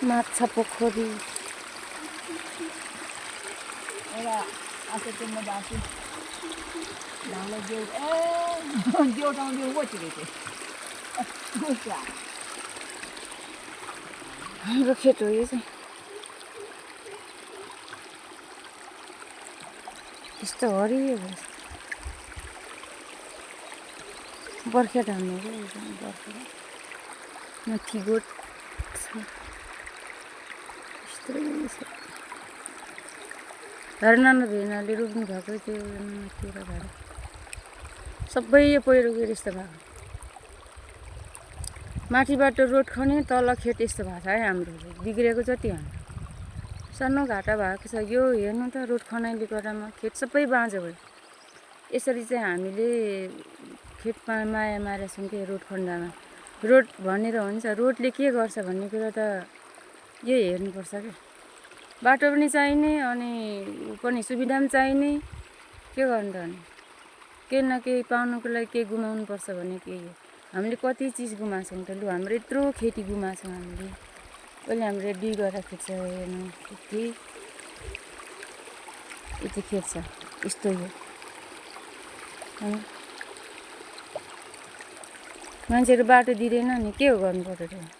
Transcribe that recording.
माछा पोखरी एउटा आसे तिम्रो बासी ढाँडो देउ देउटाउँ देउ पो छिरेको हाम्रो खेत हो यो चाहिँ यस्तो हरियो भएछ बर्खे धान हो क्या बर्खे माथि गोठ छ यस्तो धरनाना भेनाले रोप्नु भएको त्यो माथितिर घर सबै यो पहिरो गएर यस्तो भएको माथिबाट रोड खने तल खेत यस्तो भएको छ है हाम्रो बिग्रेको जति हाम्रो सानो घाटा भएको छ यो हेर्नु त रोड खनाइले गर्दामा खेत सबै बाँझो भयो यसरी चाहिँ हामीले खेतमा माया मारेका छौँ कि रोड खन्दामा रोड भनेर हुन्छ रोडले के गर्छ भन्ने कुरा त यो हेर्नुपर्छ क्या बाटो पनि चाहिने अनि पनि सुविधा पनि चाहिने के गर्नु त अनि केही न केही पाउनुको लागि केही गुमाउनु पर्छ भने केही हो हामीले कति चिज गुमाछौँ त लु हाम्रो यत्रो खेती गुमाछौँ हामीले अहिले हाम्रो दुई गरेर खेत छ हेर्नु यति खेत छ यस्तो हो मान्छेहरू बाटो दिँदैन नि के हो गर्नु पर्यो